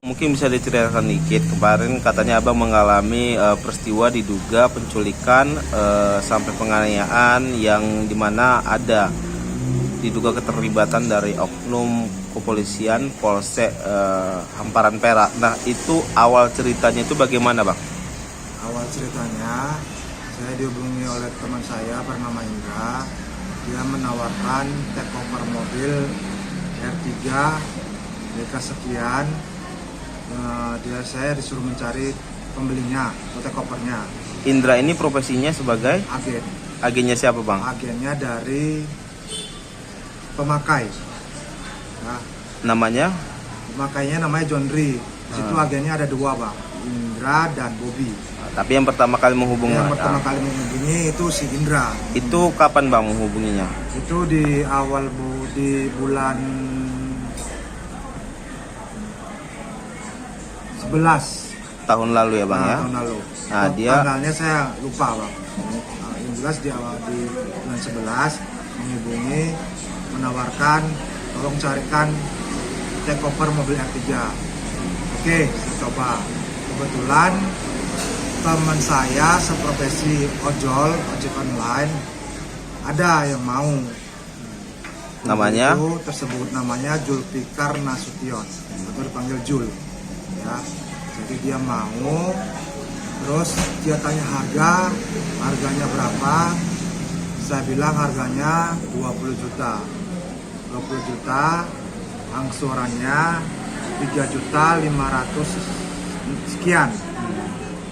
Mungkin bisa diceritakan dikit, kemarin katanya abang mengalami peristiwa diduga penculikan sampai penganiayaan yang dimana ada diduga keterlibatan dari oknum kepolisian Polsek Hamparan Perak. Nah itu awal ceritanya itu bagaimana bang? Awal ceritanya saya dihubungi oleh teman saya bernama Indra. Dia menawarkan take over mobil R3 DK sekian. Saya disuruh mencari pembelinya atau take overnya. Indra ini profesinya sebagai agen. Agennya siapa bang? Agennya dari pemakai. Nah, namanya? Pemakainya namanya John Ri. Di situ agennya ada dua bang, Indra dan Bobby. Tapi yang pertama kali menghubungi kali menghubungi itu si Indra. Itu kapan bang menghubunginya? Itu di bulan 11 tahun lalu ya bang ya? Tahun lalu. Nah, dia tanggalnya saya lupa bang. Yang jelas di bulan 11 menghubungi, menawarkan tolong carikan take over mobil R3. Oke, saya coba. Kebetulan teman saya seprofesi ojek online ada yang mau. Namanya? Itu tersebut namanya Julfikar Nasution atau dipanggil Jul. Ya, jadi dia mau. Terus dia tanya harganya berapa? Saya bilang harganya 20 juta. 20 juta, angsurannya 3.500.000 sekian.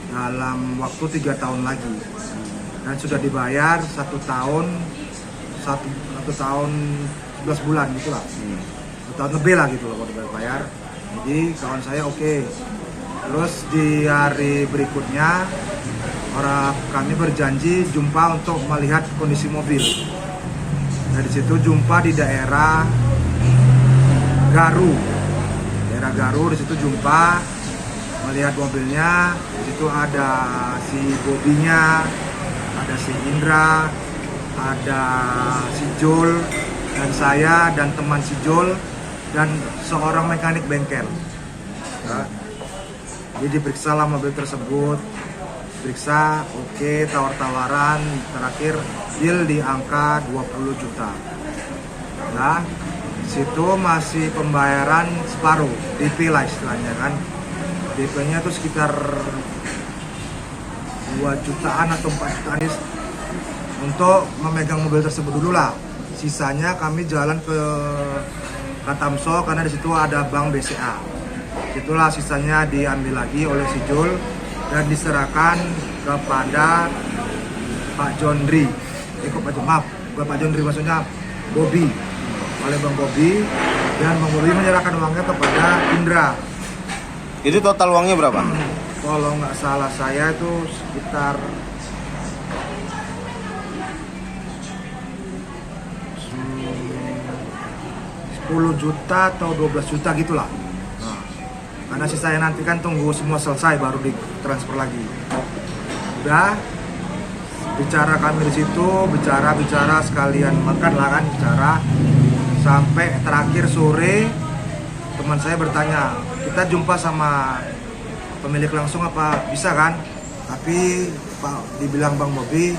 Dalam waktu 3 tahun lagi. Dan sudah dibayar 1 tahun 11 bulan gitulah. 1 tahun lebih lah gitu loh kalau dibayar. Jadi kawan saya oke. Terus di hari berikutnya kami berjanji jumpa untuk melihat kondisi mobil. Nah di situ jumpa di daerah Garu. Daerah Garu di situ jumpa melihat mobilnya. Di situ ada si Bobinya, ada si Indra, ada si Jul dan saya dan teman si Jul dan seorang mekanik bengkel. Nah, jadi diperiksa lah mobil tersebut. Periksa, oke, tawar-tawaran, terakhir deal di angka 20 juta. Nah, situ masih pembayaran separuh, DP lah istilahnya kan. DP-nya tuh sekitar 2 jutaan atau 4 jutaan untuk memegang mobil tersebut dulu lah. Sisanya kami jalan ke Katamso karena di situ ada bank BCA. Itulah sisanya diambil lagi oleh si Jul dan diserahkan kepada Pak John Ri. Bukan Pak John Ri, maksudnya Bobby, oleh Bang Bobby, dan Bang Bobby menyerahkan uangnya kepada Indra. Itu total uangnya berapa? Kalau nggak salah saya itu sekitar 10 juta atau 12 juta gitulah. Nah, karena sisanya nanti kan tunggu semua selesai baru ditransfer lagi. Udah bicara kami di situ, bicara sekalian makan lah kan, bicara sampai terakhir sore teman saya bertanya, kita jumpa sama pemilik langsung apa bisa kan? Tapi Pak dibilang Bang Bobby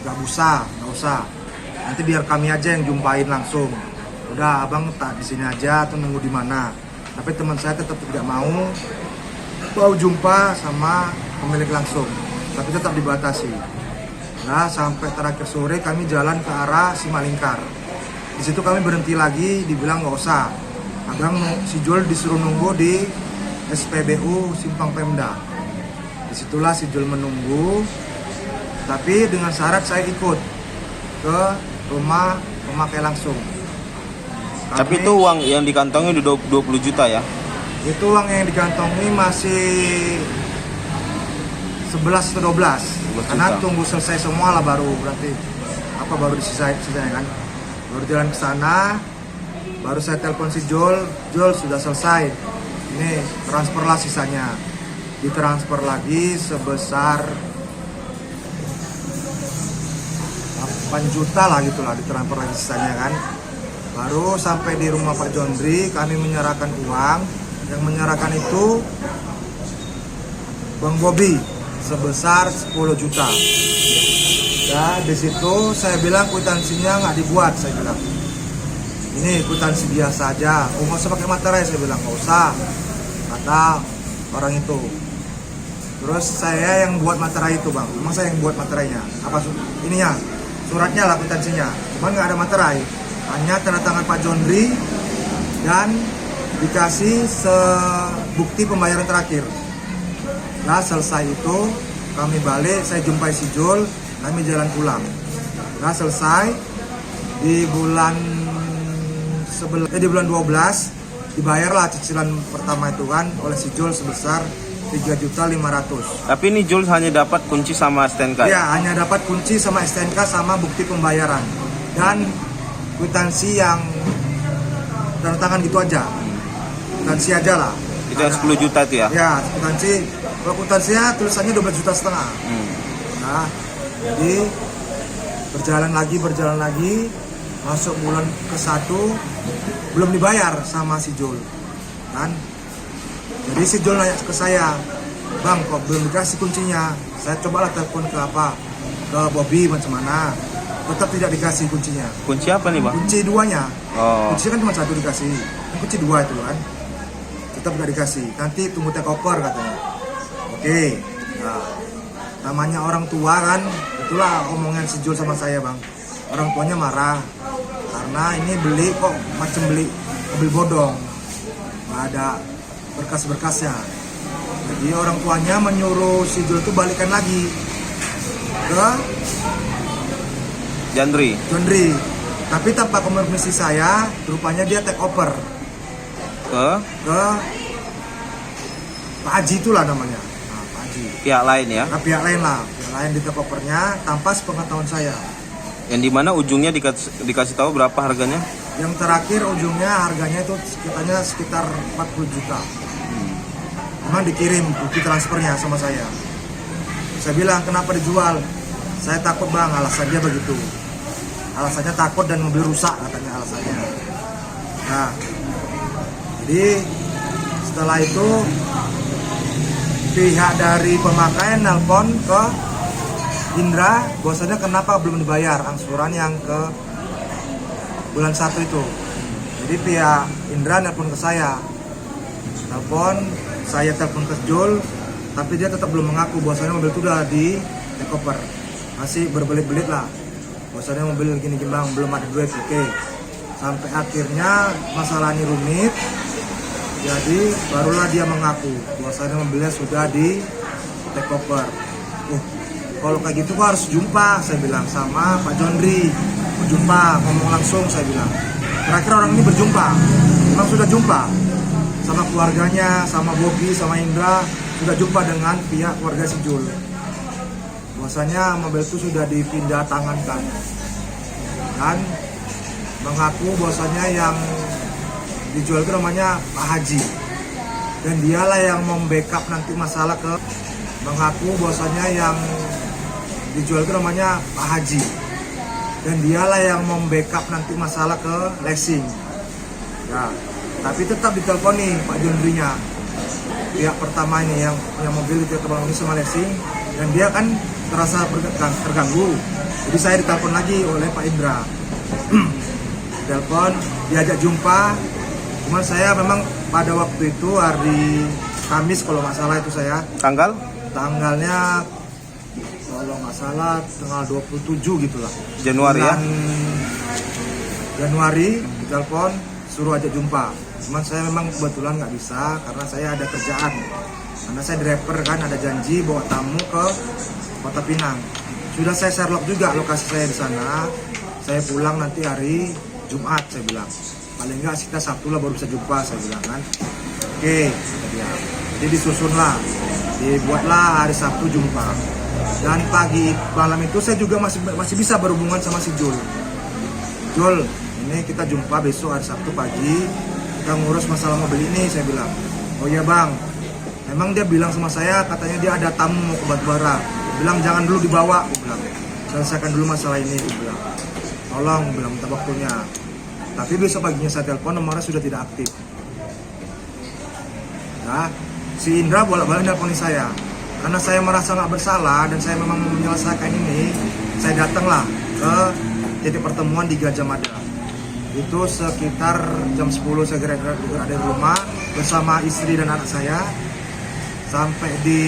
nggak usah. Nanti biar kami aja yang jumpain langsung. Udah abang tak di sini aja atau nunggu di mana. Tapi teman saya tetap tidak mau jumpa sama pemilik langsung. Tapi tetap dibatasi. Nah sampai terakhir sore kami jalan ke arah Simalingkar. Di situ kami berhenti lagi, dibilang nggak usah. Abang si Jul disuruh nunggu di SPBU Simpang Pemda. Disitulah si Jul menunggu. Tapi dengan syarat saya ikut ke rumah pemakai langsung. Tapi itu uang yang dikantongi udah 20 juta ya? Itu uang yang dikantongi masih 11 atau 12. Karena tunggu selesai semua lah baru berarti baru disisanya kan. Baru jalan ke sana, baru saya telepon si Jul sudah selesai. Ini transferlah sisanya. Ditransfer lagi sebesar 8 juta lah gitulah ditransfer lagi sisanya kan. Baru sampai di rumah Pak Jondri kami menyerahkan uang. Yang menyerahkan itu Bang Bobi sebesar 10 juta. Ya di situ saya bilang kwitansinya nggak dibuat, saya bilang ini kwitansi biasa aja, nggak usah pakai materai, saya bilang nggak usah, kata orang itu. Terus saya yang buat materai itu bang, memang saya yang buat materainya, apa ininya, suratnya lah kwitansinya, cuman nggak ada materai, hanya tanda tangan Pak Jondri dan dikasih bukti pembayaran terakhir. Nah selesai itu kami balik, saya jumpai si Jul, kami jalan pulang. Nah selesai di bulan 12 dibayarlah cicilan pertama itu kan oleh si Jul sebesar 3.500.000. Tapi ini Jul hanya dapat kunci sama STNK. Ya, hanya dapat kunci sama STNK sama bukti pembayaran dan kwitansi yang tanda tangan gitu aja. Kwitansi aja lah. Itu 10 juta itu ya? Ya, kwitansi. Kalau kwitansinya tulisannya 12,5 juta. Nah, jadi berjalan lagi, masuk bulan ke-1 belum dibayar sama si Jul, kan? Jadi si Jul nanya ke saya, bang, kok belum dikasih kuncinya? Saya cobalah telepon ke Bobi macam mana, tetap tidak dikasih kuncinya. Kunci apa nih bang? Kunci 2-nya. Oh. Kunci kan cuma 1 dikasih, kunci 2 itu kan, tetap nggak dikasih. Nanti tunggu takeover katanya. Oke, nah, namanya orang tua kan, itulah omongan si Jul sama saya bang. Orang tuanya marah karena ini beli kok macam beli mobil bodong, nggak ada berkas-berkasnya. Jadi orang tuanya menyuruh si Jul itu balikan lagi ke Jondri. Tapi tanpa konfirmasi saya, rupanya dia take over Ke Pak Haji itulah namanya. Nah, Pak Haji. pihak lain ya? Nah, pihak lain di take overnya tanpa sepengetahuan saya. Yang dimana ujungnya dikasih tahu berapa harganya? Yang terakhir ujungnya harganya itu sekitar 40 juta. Memang dikirim bukti transfernya sama saya. Saya bilang kenapa dijual? Saya takut bang, alasannya begitu. Alasannya takut dan mobil rusak katanya alasannya. Nah, jadi setelah itu pihak dari pemakaian nelpon ke Indra, bahwasanya kenapa belum dibayar angsuran yang ke bulan 1 itu. Jadi pihak Indra nelpon ke saya. Saya telepon ke Jul, tapi dia tetap belum mengaku bahwasanya mobil itu udah di takeover. Masih berbelit-belit lah. Bahwasanya mobil gini bang, belum ada duit, oke. Sampai akhirnya masalah ini rumit. Jadi barulah dia mengaku bahwasanya mobilnya sudah di takeover. Kalau kayak gitu gua harus jumpa, saya bilang sama Pak Jondri. Berjumpa, ngomong langsung, saya bilang. Terakhir orang ini berjumpa, memang sudah jumpa sama keluarganya, sama Bobi, sama Indra, sudah jumpa dengan pihak keluarga si Jul. Bahwasanya mobil itu sudah dipindah tangankan dan mengaku bahwasanya yang dijual itu namanya Pak Haji dan dialah yang membackup nanti masalah ke mengaku bahwasanya yang dijual itu namanya Pak Haji dan dialah yang membackup nanti masalah ke leasing ya, tapi tetap ditelepon nih Pak Jondrinya pihak pertama ini yang punya mobil itu terbang ini sama leasing dan dia kan terasa terganggu, jadi saya ditelepon lagi oleh Pak Indra. Telepon, diajak jumpa, cuman saya memang pada waktu itu hari Kamis kalau nggak salah itu saya tanggalnya kalau nggak salah tanggal 27 gitulah Januari ya? Januari ditelepon suruh ajak jumpa, cuman saya memang kebetulan nggak bisa karena saya ada kerjaan, karena saya driver kan, ada janji bawa tamu ke Kota Pinang. Sudah saya Sherlock juga lokasi saya di sana. Saya pulang nanti hari Jumat, saya bilang. Paling nggak kita Sabtu lah baru bisa jumpa, saya bilang kan. Oke, dia. Jadi disusunlah, dibuatlah hari Sabtu jumpa. Dan pagi malam itu saya juga masih bisa berhubungan sama si Jul. Jul, ini kita jumpa besok hari Sabtu pagi. Kita ngurus masalah mobil ini, saya bilang. Oh iya bang, memang dia bilang sama saya, katanya dia ada tamu mau ke Batubara. Bilang jangan dulu dibawa, aku bilang. selesaikan dulu masalah ini, dia bilang. Tolong, bilang minta waktunya. Tapi besok paginya saya telepon, nomornya sudah tidak aktif. Nah, si Indra bolak-balik nelponin saya. Karena saya merasa nggak bersalah dan saya memang mau menyelesaikan ini, saya datanglah ke titik pertemuan di Gajah Mada. Itu sekitar jam 10 saya kira-kira ada di rumah bersama istri dan anak saya. Sampai di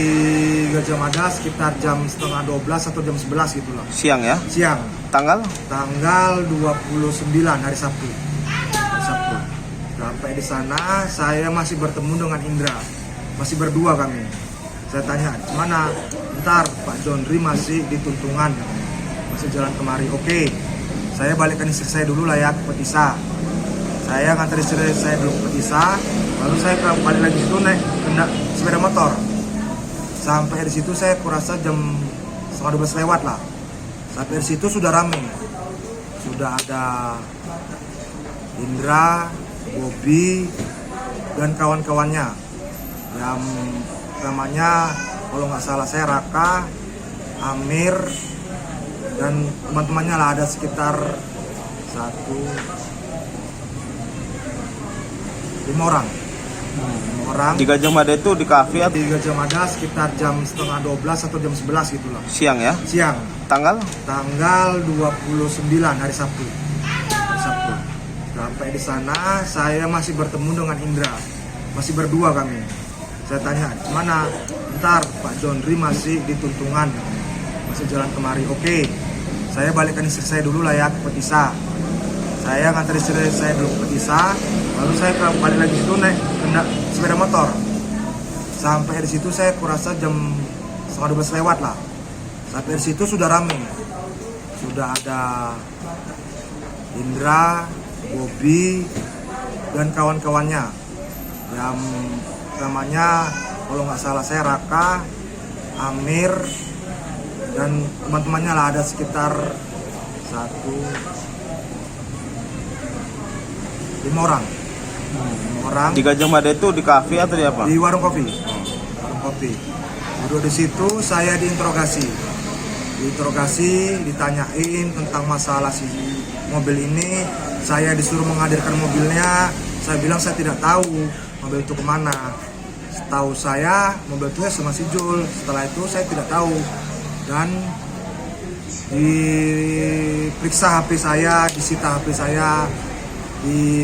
Gajah Mada sekitar jam setengah 12 atau jam 11 gitu loh. Siang ya? Siang. Tanggal? Tanggal 29 hari Sabtu. Sampai di sana saya masih bertemu dengan Indra. Masih berdua kami. Saya tanya, "Mana?" "Ntar Pak Jondri masih di Tuntungan. Masih jalan kemari." "Oke. Saya balikkan istri saya dulu lah ya ke Petisa." Saya ngantar istri saya dulu ke Petisa, lalu saya balik lagi situ naik sepeda motor. Sampai di situ saya kurasa jam setengah 12 lewat lah. Sampai di situ sudah rame. Sudah ada Indra, Bobby, dan kawan-kawannya. Yang namanya kalau nggak salah saya Raka, Amir, dan teman-temannya lah, ada sekitar 5 orang. Di Gajah Mada itu di kafe atau Di Gajah Mada sekitar jam setengah 12 atau jam 11 gitu lah. siang ya? Siang. Tanggal? Tanggal 29 hari Sabtu. Sampai di sana saya masih bertemu dengan Indra. Masih berdua kami. Saya tanya, "Mana?" "Ntar Pak Jondri masih di Tuntungan. Masih jalan kemari." "Oke. Saya balikkan istri saya dulu lah ya ke Petisa." Saya ngantar istri saya dulu ke Petisa, lalu saya balik lagi situ naik sepeda motor. Sampai di situ saya kurasa jam setengah 12 lewat lah. Sampai di situ sudah rame. Sudah ada Indra, Bobby, dan kawan-kawannya. Yang namanya kalau nggak salah saya Raka, Amir, dan teman-temannya lah, ada sekitar 5 orang. 5 orang. Di Gajah Mada itu di kafe atau di apa? Di warung kopi. Warung kopi. Duduk di situ saya diinterogasi. Ditanyain tentang masalah si mobil ini. Saya disuruh menghadirkan mobilnya. Saya bilang saya tidak tahu mobil itu kemana. Setahu saya mobil itu sama si Jul. Setelah itu saya tidak tahu. Dan diperiksa HP saya, disita HP saya.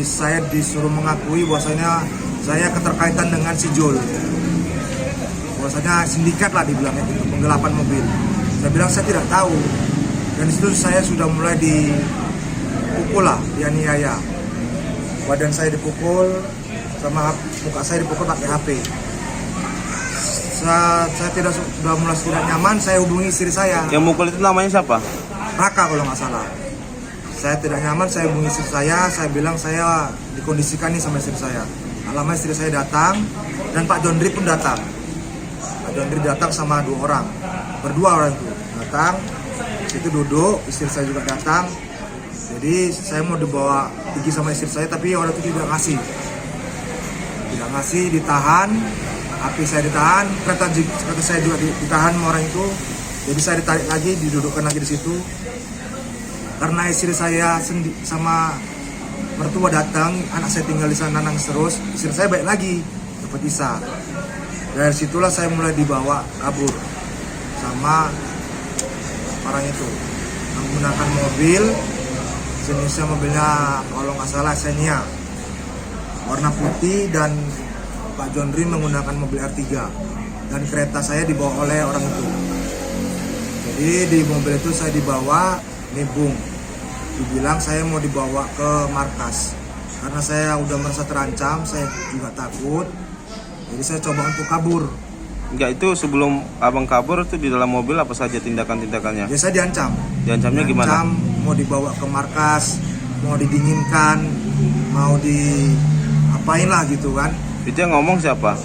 Saya disuruh mengakui bahwasanya saya keterkaitan dengan si Jul. Bahwasanya sindikat lah dibilangnya gitu, penggelapan mobil. Saya bilang saya tidak tahu. Dan di situ saya sudah mulai dipukul lah, dianiaya. Badan saya dipukul, sama muka saya dipukul pakai HP. Saya sudah mulai tidak nyaman, saya hubungi istri saya. Yang mukul itu namanya siapa? Raka kalau nggak salah. Saya tidak nyaman, saya hubungi istri saya bilang saya dikondisikan nih sama istri saya. Lama istri saya datang, dan Pak Jondri pun datang. Pak Jondri datang sama 2 orang, berdua orang itu datang. Situ duduk, istri saya juga datang. Jadi saya mau dibawa pergi sama istri saya, tapi orang itu tidak ngasih, ditahan. HP saya ditahan, kereta saya juga ditahan sama orang itu. Jadi saya ditarik lagi, didudukkan lagi di situ. Karena istri saya sama mertua datang, anak saya tinggal di sana nangis terus, istri saya balik lagi ke Petisa. Dari situlah saya mulai dibawa kabur sama orang itu, menggunakan mobil, jenisnya mobilnya kalau nggak salah Xenia, warna putih, dan Pak Jondri menggunakan mobil R3, dan kereta saya dibawa oleh orang itu. Jadi di mobil itu saya dibawa nebung. Dibilang saya mau dibawa ke markas. Karena saya udah merasa terancam, saya juga takut. Jadi saya coba untuk kabur. Enggak, itu sebelum abang kabur itu di dalam mobil apa saja tindakan-tindakannya? Jadi saya diancam. Diancamnya gimana? Mau dibawa ke markas, mau didinginkan, mau diapain lah gitu kan. Itu yang ngomong siapa?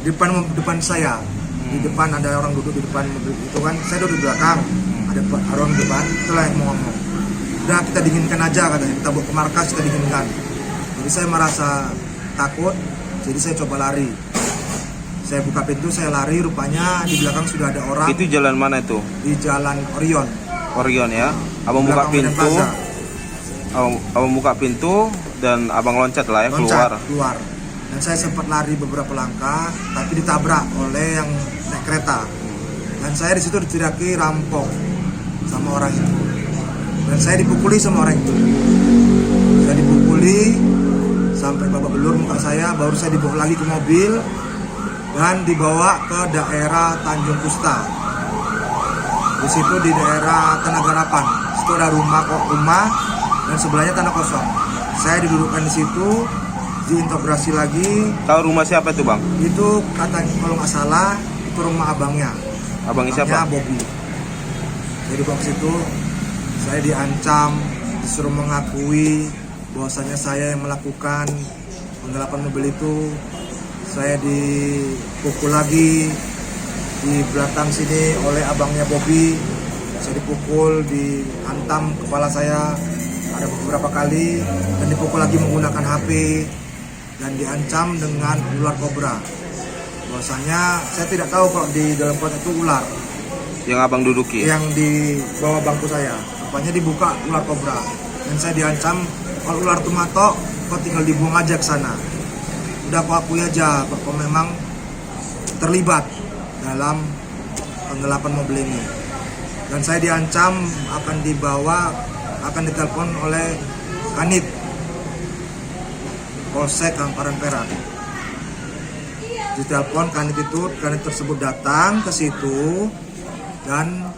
Depan saya. Di depan ada orang duduk di depan mobil itu kan. Saya duduk di belakang. Ada orang di depan, itulah yang mau ngomong. Udah kita dinginkan aja katanya, kita bawa ke markas, kita dinginkan. Jadi saya merasa takut, jadi saya coba lari. Saya buka pintu, saya lari, rupanya di belakang sudah ada orang. Itu jalan mana itu? Di jalan Orion. Orion ya. Abang buka Belakang Medan pintu. Plaza. Abang buka pintu dan abang loncat lah ya Loncat, keluar. keluar. Dan saya sempat lari beberapa langkah, tapi ditabrak oleh yang naik kereta. Dan saya di situ diteriaki rampok sama orang itu. Dan saya dipukuli sama orang itu. Saya dipukuli sampai babak belur muka saya, baru saya dibawa lagi ke mobil dan dibawa ke daerah Tanjung Kusta. Di situ di daerah Tanah Garapan. Situ ada rumah dan sebelahnya tanah kosong. Saya didudukkan di situ, diintegrasi lagi. Tahu rumah siapa itu bang? Itu katanya kalau nggak salah itu rumah abangnya. Abangnya siapa? Bobby. Jadi di situ saya diancam, disuruh mengakui bahwasanya saya yang melakukan penggelapan mobil itu. Saya dipukul lagi di belakang sini oleh abangnya Bobby. Saya dipukul, dihantam kepala saya ada beberapa kali dan dipukul lagi menggunakan HP dan diancam dengan ular kobra. Bahwasanya saya tidak tahu kalau di dalam pot itu ular Yang abang duduki? yang di bawah bangku saya. Rupanya dibuka ular kobra dan saya diancam kalau ular itu matok kau tinggal dibuang aja ke sana. Udah aku akui aja kok memang terlibat dalam penggelapan mobil ini. Dan saya diancam akan ditelepon oleh Kanit Polsek Hamparan Perak. Ditelepon Kanit tersebut datang ke situ dan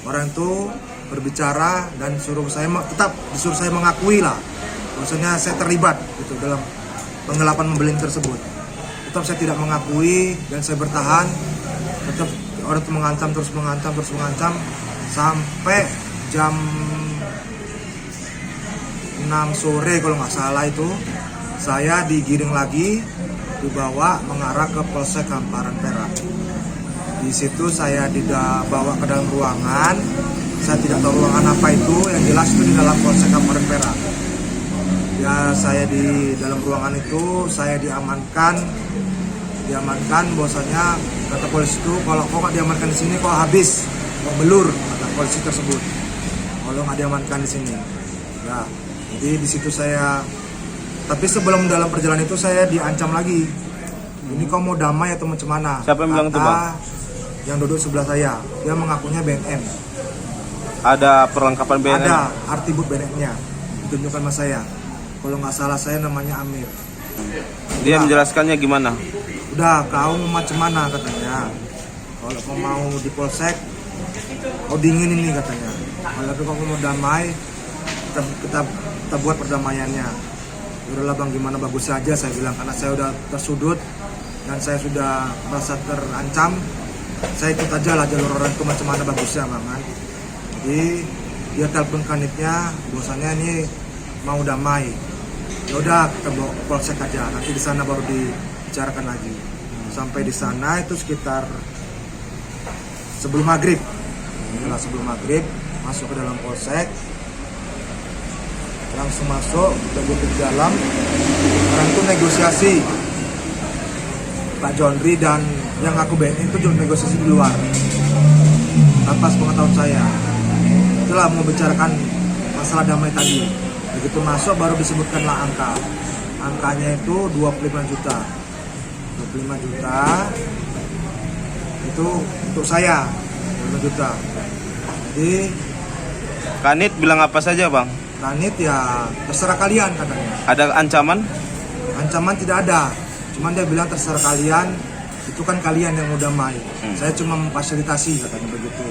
orang itu berbicara dan disuruh saya mengakui lah maksudnya saya terlibat gitu dalam penggelapan mobil ini tersebut. Tetap saya tidak mengakui dan saya bertahan. Tetap orang itu mengancam terus mengancam sampai jam 6 sore kalau nggak salah itu saya digiring lagi, dibawa mengarah ke Polsek Hamparan Perak. Di situ saya dibawa ke dalam ruangan. Saya tidak tahu ruangan apa itu, yang jelas itu di dalam Polsek Hamparan Perak. Ya saya di dalam ruangan itu saya diamankan bahwasanya kata polisi itu kalau kau nggak diamankan di sini kau habis, kau belur, kata polisi tersebut. Kalau nggak diamankan di sini, ya. Jadi di situ tapi sebelum dalam perjalanan itu saya diancam lagi. Ini kau mau damai atau macam mana? Siapa yang bilang itu bang? Yang duduk sebelah saya, dia mengakunya BNN. Ada perlengkapan BNN? Ada artibut BNN-nya, ditunjukkan sama saya. Kalau nggak salah saya namanya Amir. Dia menjelaskannya gimana? Udah, kau mau macam mana katanya. Kalau kau mau di polsek, kau dingin ini katanya. Kalau kau mau damai, kita buat perdamaiannya. Udahlah bang, gimana bagus saja saya bilang, karena saya udah tersudut dan saya sudah merasa terancam. Saya ikut aja lah jalur orang itu macam mana bagusnya bang kan. Jadi dia telepon Kanitnya, bahwasanya ini mau damai. Ya udah kita bawa ke polsek aja, nanti di sana baru dibicarakan lagi. Sampai di sana itu sekitar sebelum maghrib. Setelah sebelum maghrib masuk ke dalam polsek, langsung masuk, kita duduk di dalam. Orang itu negosiasi, Pak Jondri dan yang aku BNN itu juga negosiasi di luar tanpa sepengetahuan saya. Itulah mau bicarakan masalah damai tadi. Begitu masuk baru disebutkanlah angkanya itu 25 juta itu untuk saya, 25 juta. Jadi Kanit bilang apa saja bang? Kanit ya terserah kalian katanya. Ada ancaman? Ancaman tidak ada, cuman dia bilang terserah kalian, itu kan kalian yang udah main. Saya cuma memfasilitasi katanya begitu.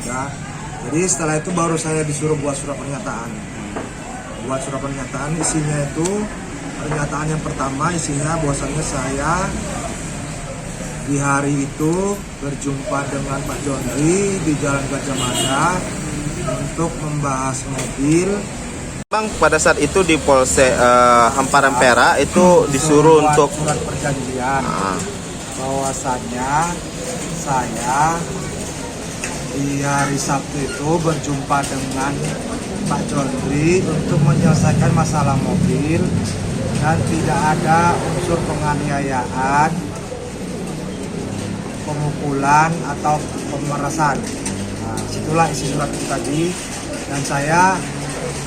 Ya. Jadi setelah itu baru saya disuruh buat surat pernyataan. Buat surat pernyataan, isinya itu pernyataan yang pertama isinya bahwasanya saya di hari itu berjumpa dengan Pak Jondri di Jalan Gajah Mada untuk membahas mobil. Bang, pada saat itu di Polsek Hamparan Perak itu disuruh untuk surat perjanjian bahwasannya saya di hari Sabtu itu berjumpa dengan Pak Jondri untuk menyelesaikan masalah mobil dan tidak ada unsur penganiayaan, pemukulan atau pemerasan. Nah, situ itulah isi surat itu tadi, dan saya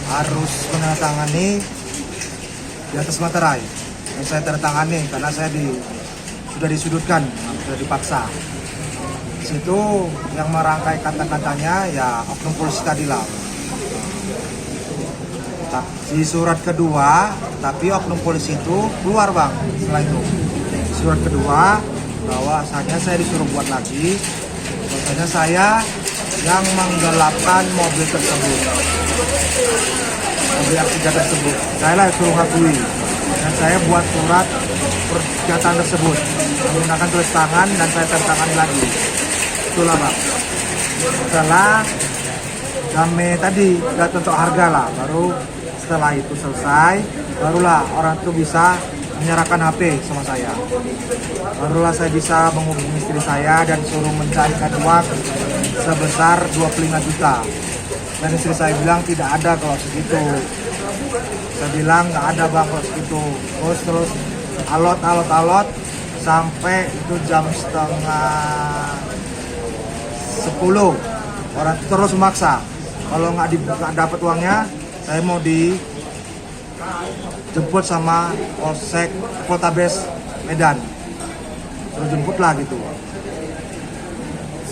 harus menandatangani di atas materai. Dan saya tanda-tangani karena saya sudah disudutkan, sudah dipaksa. Di situ yang merangkai kata-katanya ya oknum polisi tadi lah. Di surat kedua, tapi oknum polisi itu keluar bang. Setelah itu surat kedua bahwasanya saya disuruh buat lagi, bahwasanya saya yang menggelapkan mobil tersebut, mobil R3 tersebut. Saya lah yang suruh ngakui, dan saya buat surat pernyataan tersebut menggunakan tulis tangan, dan saya tanda tangani lagi. Itulah bang. Setelah kami tadi udah tentu harga lah, baru setelah itu selesai, barulah orang itu bisa menyerahkan HP sama saya. Barulah saya bisa menghubungi istri saya dan suruh mencarikan uang sebesar 25 juta. Dan istri saya bilang tidak ada kalau segitu. Saya bilang nggak ada bang kalau segitu. Terus alot sampai itu jam setengah 10. Orang terus memaksa. Kalau nggak dapat uangnya, saya mau dijemput sama Polsek Poltabes Medan. Terus jemput lah gitu.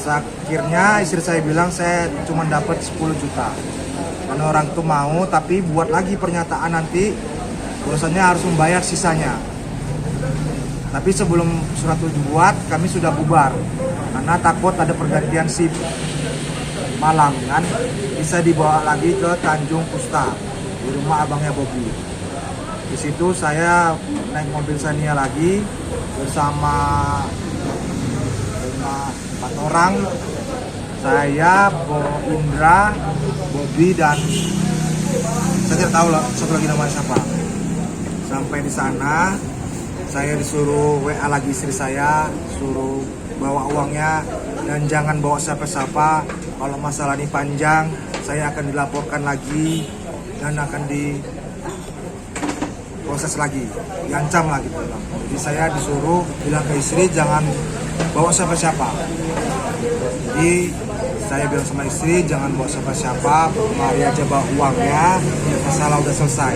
Akhirnya istri saya bilang saya cuma dapat 10 juta. Karena orang itu mau, tapi buat lagi pernyataan nanti bahwasanya harus membayar sisanya. Tapi sebelum surat itu dibuat, kami sudah bubar. Karena takut ada pergantian shift malam kan, bisa dibawa lagi ke Tanjung Pusta di rumah abangnya Bobby. Di situ saya naik mobil Xenia lagi bersama 4 orang, saya, Indra, Bobby, dan saya tidak tahu lah satu lagi namanya siapa. Sampai di sana saya disuruh WA lagi istri saya, suruh bawa uangnya dan jangan bawa siapa-siapa. Kalau masalah ini panjang, saya akan dilaporkan lagi dan akan diproses lagi, diancam lagi. Jadi saya disuruh bilang ke istri jangan bawa siapa-siapa. Jadi saya bilang sama istri jangan bawa siapa-siapa, mari aja bawa uangnya, masalah udah selesai.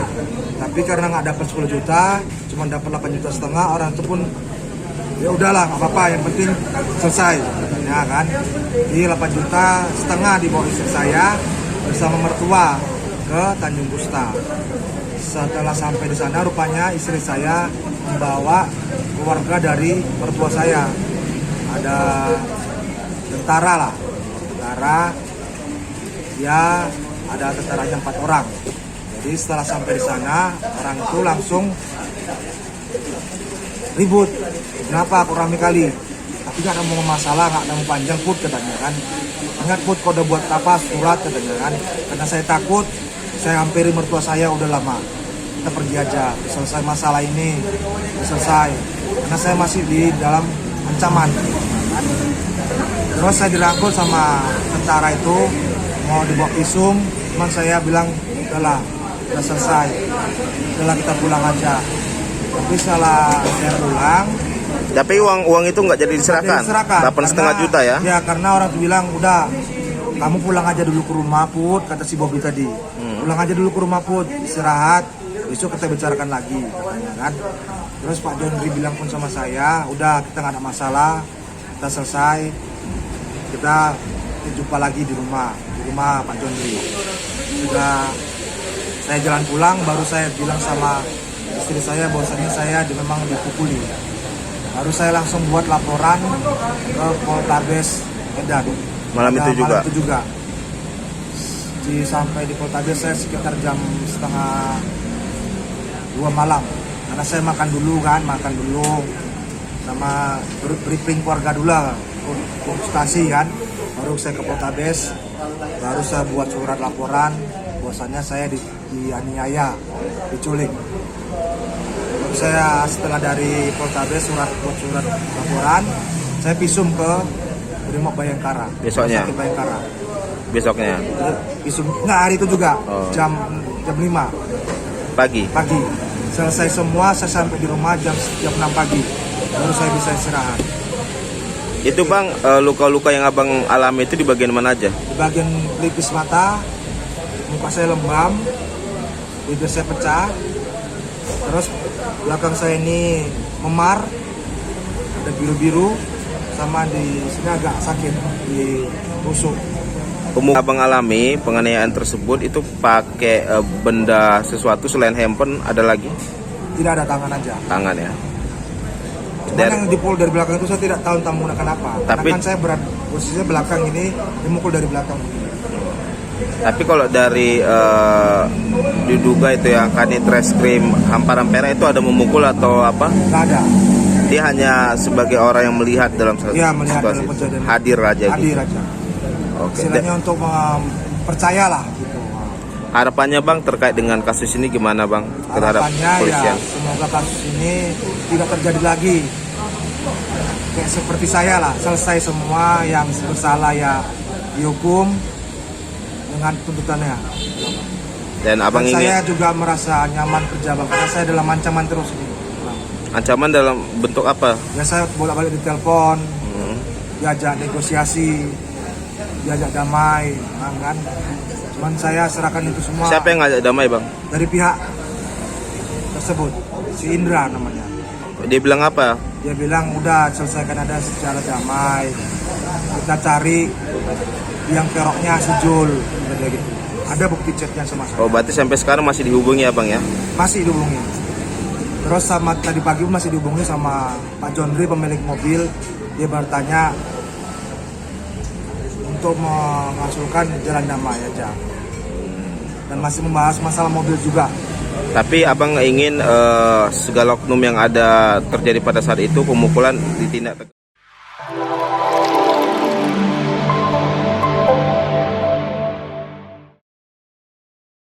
Tapi karena nggak dapat 10 juta, cuma dapat 8,5 juta, orang itu pun ya udahlah nggak apa-apa, yang penting selesai ya kan. Di 8,5 juta dibawa istri saya bersama mertua ke Tanjung Pusta. Setelah sampai di sana rupanya istri saya membawa keluarga dari mertua saya, ada tentara ya, ada tentaranya 4 orang. Jadi setelah sampai di sana orang itu langsung ribut. Kenapa aku rame kali? Tapi gak ada mau masalah, gak ada mau panjang Put katanya kan. Ingat Put kau udah buat apa surat katanya kan. Karena saya takut, saya hampiri mertua saya udah lama. Kita pergi aja, selesai masalah ini, selesai. Karena saya masih di dalam ancaman. Terus saya dirangkul sama tentara itu, mau dibawa visum, cuman saya bilang udahlah, udah selesai, udahlah kita pulang aja. Tapi setelah saya pulang, tapi uang itu nggak jadi diserahkan. 8,5 juta ya? Ya karena orang tuh bilang udah, kamu pulang aja dulu ke rumah Put, kata si Bobby tadi. Pulang aja dulu ke rumah Put, istirahat, besok kita bicarakan lagi katanya kan. Terus Pak Jondri bilang pun sama saya, udah kita nggak ada masalah, kita selesai, kita jumpa lagi di rumah Pak Jondri. Sudah saya jalan pulang, baru saya bilang sama istri saya bahwasanya saya memang dipukuli. Baru saya langsung buat laporan ke Poltabes Medan. Malam itu juga. Sampai di Poltabes saya sekitar jam setengah 2 malam. Karena saya makan dulu sama briefing keluarga dulu lah, konsultasi kan. Baru saya ke Poltabes, baru saya buat surat laporan bahwasanya saya dianiaya, diculik. Saya setelah dari Poltabes buat surat laporan, saya visum ke Brimob Bayangkara. Besoknya? Bayangkara. Besoknya? Visum, hari itu juga, jam 5 pagi. Selesai semua, saya sampai di rumah jam 6 pagi, baru saya bisa istirahat. Itu bang, luka-luka yang abang alami itu di bagian mana aja? Di bagian pelipis mata, muka saya lembam, bibir saya pecah, terus belakang saya ini memar, ada biru-biru, sama di sini agak sakit di tusuk. Abang alami penganiayaan tersebut itu pakai benda sesuatu selain handphone, ada lagi? Tidak ada, tangan aja. Tangan ya. Cuman yang dipukul dari belakang itu saya tidak tahu entah menggunakan apa. Tapi- Karena kan saya berat, posisinya belakang ini, dimukul dari belakang. Tapi kalau dari diduga itu yang Kanit Reskrim Hamparan Perak itu ada memukul atau apa? Nggak ada. Dia hanya sebagai orang yang melihat dalam Iya, melihat situasi dalam itu. kejadian. Hadir aja Hadir gitu. aja. Oke. Istilahnya untuk percayalah gitu. Harapannya bang terkait dengan kasus ini gimana bang terhadap Harapannya ya polisian? semoga kasus ini tidak terjadi lagi. Kayak seperti saya lah, selesai semua, yang bersalah ya dihukum dengan tuntutannya. Dan abang Dan saya ingin juga merasa nyaman kerja bang, karena saya dalam ancaman terus. ancaman dalam bentuk apa? Ya saya bolak-balik ditelepon, Hmm. diajak negosiasi, diajak damai, kan? Cuman saya serahkan itu semua Siapa yang ngajak damai bang? dari pihak tersebut, si Indra namanya. Dia bilang apa? Dia bilang udah selesaikan ada secara damai, kita cari yang keroknya si Jul, kayak gitu. Ada bukti chatnya sama saya. Oh berarti sampai sekarang masih dihubungi ya bang ya? Masih dihubungi. Terus sama tadi pagi masih dihubungi sama Pak Jondri, pemilik mobil. Dia bertanya untuk mengusulkan jalan damai aja. Dan masih membahas masalah mobil juga. Tapi abang ingin segala oknum yang ada terjadi pada saat itu pemukulan ditindak tegas.